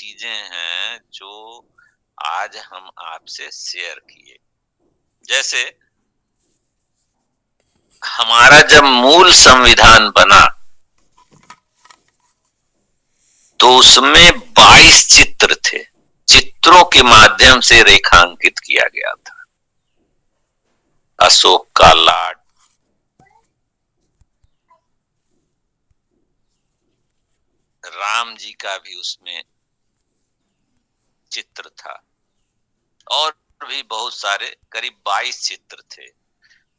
चीजें हैं जो आज हम आपसे शेयर किए। जैसे हमारा जब मूल संविधान बना तो उसमें 22 चित्र थे। चित्रों के माध्यम से रेखांकित किया गया था। अशोक का लाट, राम जी का भी उसमें चित्र था और भी बहुत सारे, करीब 22 चित्र थे।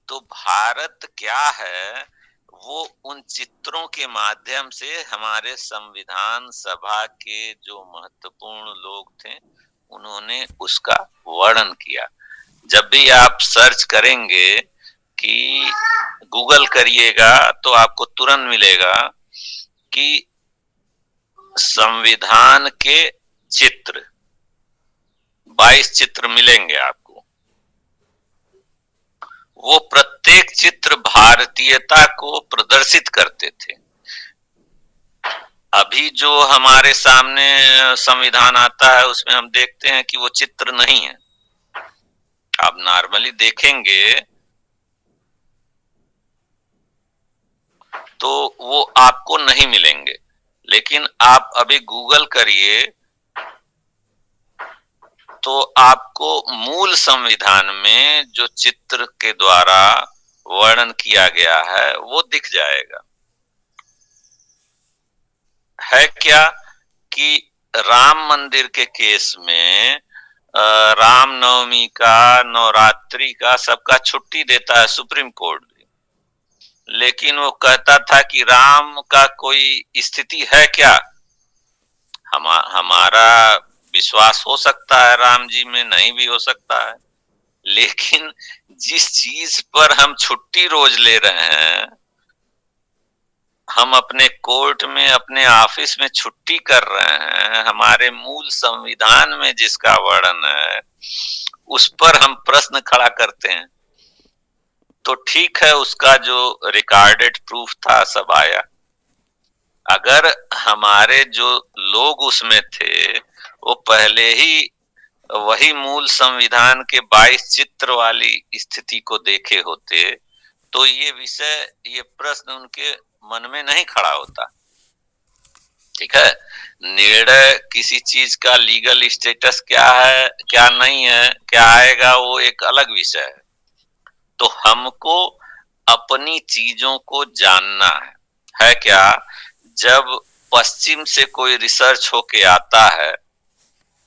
तो भारत क्या है, वो उन चित्रों के माध्यम से हमारे संविधान सभा के जो महत्वपूर्ण लोग थे उन्होंने उसका वर्णन किया। जब भी आप सर्च करेंगे कि गूगल करिएगा तो आपको तुरंत मिलेगा कि संविधान के चित्र 22 चित्र मिलेंगे आपको। वो प्रत्येक चित्र भारतीयता को प्रदर्शित करते थे। अभी जो हमारे सामने संविधान आता है उसमें हम देखते हैं कि वो चित्र नहीं है। आप नॉर्मली देखेंगे तो वो आपको नहीं मिलेंगे, लेकिन आप अभी गूगल करिए तो आपको मूल संविधान में जो चित्र के द्वारा वर्णन किया गया है वो दिख जाएगा। है क्या कि राम मंदिर के केस में रामनवमी का, नवरात्रि का सबका छुट्टी देता है सुप्रीम कोर्ट, लेकिन वो कहता था कि राम का कोई स्थिति है क्या। हमारा विश्वास हो सकता है राम जी में, नहीं भी हो सकता है, लेकिन जिस चीज पर हम छुट्टी रोज ले रहे हैं, हम अपने कोर्ट में, अपने ऑफिस में छुट्टी कर रहे हैं, हमारे मूल संविधान में जिसका वर्णन है उस पर हम प्रश्न खड़ा करते हैं। तो ठीक है, उसका जो रिकॉर्डेड प्रूफ था सब आया। अगर हमारे जो लोग उसमें थे वो पहले ही वही मूल संविधान के 22 चित्र वाली स्थिति को देखे होते तो ये विषय, ये प्रश्न उनके मन में नहीं खड़ा होता। ठीक है, निर्णय किसी चीज का लीगल स्टेटस क्या है, क्या नहीं है, क्या आएगा, वो एक अलग विषय है। तो हमको अपनी चीजों को जानना है क्या। जब पश्चिम से कोई रिसर्च होके आता है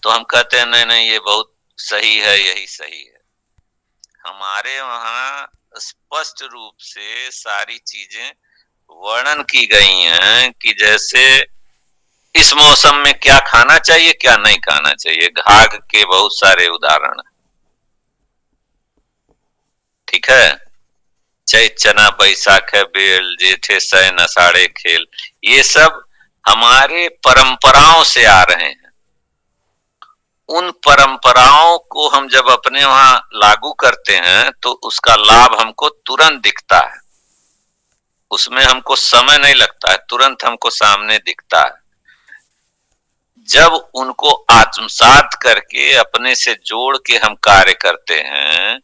तो हम कहते हैं नहीं नहीं ये बहुत सही है, यही सही है। हमारे वहां स्पष्ट रूप से सारी चीजें वर्णन की गई हैं कि जैसे इस मौसम में क्या खाना चाहिए, क्या नहीं खाना चाहिए। घाघ के बहुत सारे उदाहरण। ठीक है, चैत चना बैसाख बेल जेठे सैन अषाढ़े खेल, ये सब हमारे परंपराओं से आ रहे हैं। उन परंपराओं को हम जब अपने वहां लागू करते हैं तो उसका लाभ हमको तुरंत दिखता है, उसमें हमको समय नहीं लगता है, तुरंत हमको सामने दिखता है। जब उनको आत्मसात करके अपने से जोड़ के हम कार्य करते हैं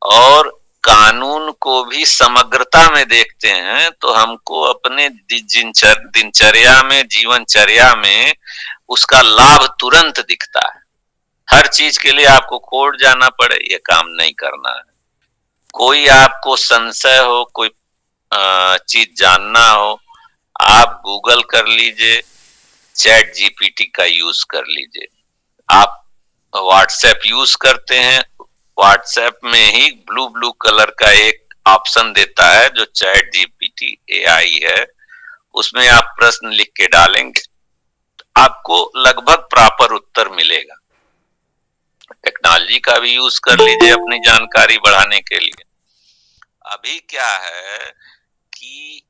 और कानून को भी समग्रता में देखते हैं तो हमको अपने दिनचर्या में, जीवनचर्या में उसका लाभ तुरंत दिखता है। हर चीज के लिए आपको कोर्ट जाना पड़े ये काम नहीं करना है। कोई आपको संशय हो, कोई चीज जानना हो, आप गूगल कर लीजिए, चैट जीपीटी का यूज कर लीजिए। आप व्हाट्सएप यूज करते हैं, व्हाट्सएप में ही ब्लू ब्लू कलर का एक ऑप्शन देता है जो चैट जीपीटी एआई है, उसमें आप प्रश्न लिख के डालेंगे आपको लगभग प्रॉपर उत्तर मिलेगा। टेक्नोलॉजी का भी यूज कर लीजिए अपनी जानकारी बढ़ाने के लिए। अभी क्या है कि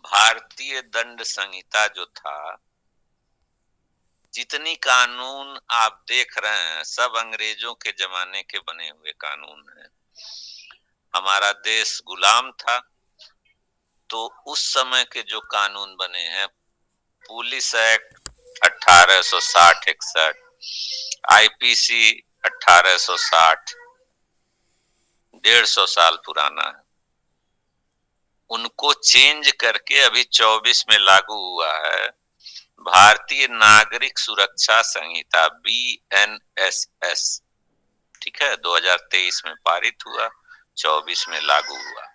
भारतीय दंड संहिता जो था, जितनी कानून आप देख रहे हैं सब अंग्रेजों के जमाने के बने हुए कानून हैं। हमारा देश गुलाम था तो उस समय के जो कानून बने हैं, पुलिस एक्ट 1860-61, आईपीसी 1860, 150 साल पुराना है। उनको चेंज करके अभी 24 में लागू हुआ है भारतीय नागरिक सुरक्षा संहिता, BNSS। ठीक है, 2023 में पारित हुआ, 24 में लागू हुआ।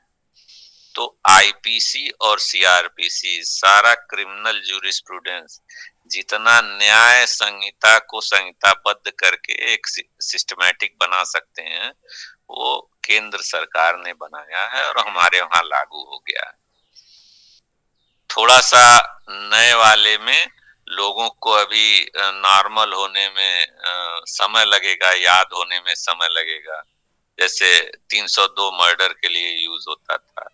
तो आईपीसी और सीआरपीसी, सारा क्रिमिनल जूरिस्प्रूडेंस, जितना न्याय संहिता को संहिताबद्ध करके एक सिस्टमैटिक बना सकते हैं, वो केंद्र सरकार ने बनाया है और हमारे वहां लागू हो गया है। थोड़ा सा नए वाले में लोगों को अभी नॉर्मल होने में समय लगेगा, याद होने में समय लगेगा। जैसे 302 मर्डर के लिए यूज होता था,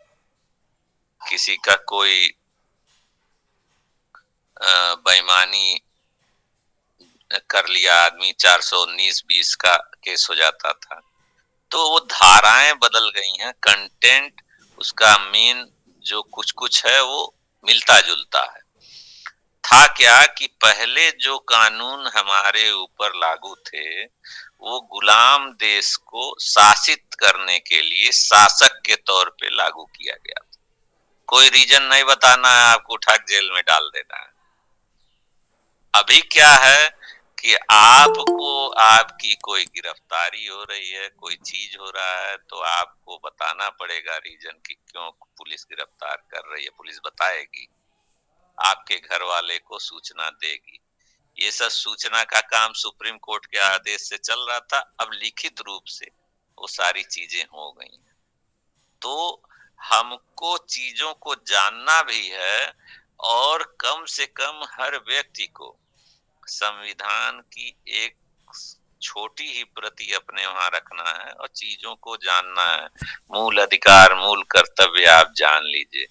किसी का कोई बेईमानी कर लिया आदमी, 419-20 का केस हो जाता था। तो वो धाराएं बदल गई हैं, कंटेंट उसका मेन जो कुछ कुछ है वो मिलता जुलता है। था क्या कि पहले जो कानून हमारे ऊपर लागू थे वो गुलाम देश को शासित करने के लिए शासक के तौर पे लागू किया गया था। कोई रीजन नहीं बताना है, आपको उठा के जेल में डाल देना है। अभी क्या है कि आपको आपकी कोई गिरफ्तारी हो रही है, कोई चीज हो रहा है, तो आपको बताना पड़ेगा रीजन कि क्यों पुलिस गिरफ्तार कर रही है। पुलिस बताएगी, आपके घर वाले को सूचना देगी। ये सब सूचना का काम सुप्रीम कोर्ट के आदेश से चल रहा था, अब लिखित रूप से वो सारी चीजें हो गई हैं। तो हमको चीजों को जानना भी है और कम से कम हर व्यक्ति को संविधान की एक छोटी ही प्रति अपने वहां रखना है और चीजों को जानना है। मूल अधिकार, मूल कर्तव्य आप जान लीजिए।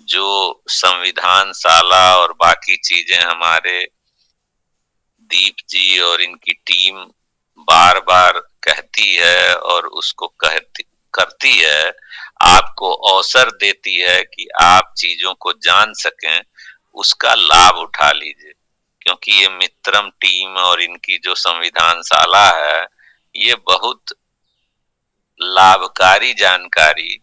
जो संविधान शाला और बाकी चीजें हमारे दीप जी और इनकी टीम बार बार कहती है और उसको करती है, आपको अवसर देती है कि आप चीजों को जान सकें, उसका लाभ उठा लीजिए। क्योंकि ये मित्रम टीम और इनकी जो संविधान शाला है, ये बहुत लाभकारी जानकारी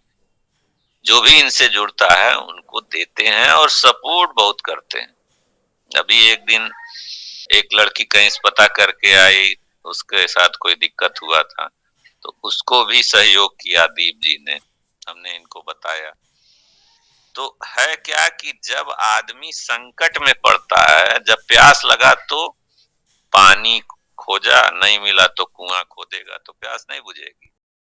जो भी इनसे जुड़ता है उनको देते हैं और सपोर्ट बहुत करते हैं। अभी एक दिन एक लड़की कहीं से पता करके आई, उसके साथ कोई दिक्कत हुआ था, तो उसको भी सहयोग किया दीप जी ने, हमने इनको बताया। तो है क्या कि जब आदमी संकट में पड़ता है, जब प्यास लगा तो पानी खोजा, नहीं मिला तो कुआं खोदेगा, तो प्यास नहीं बुझेगी।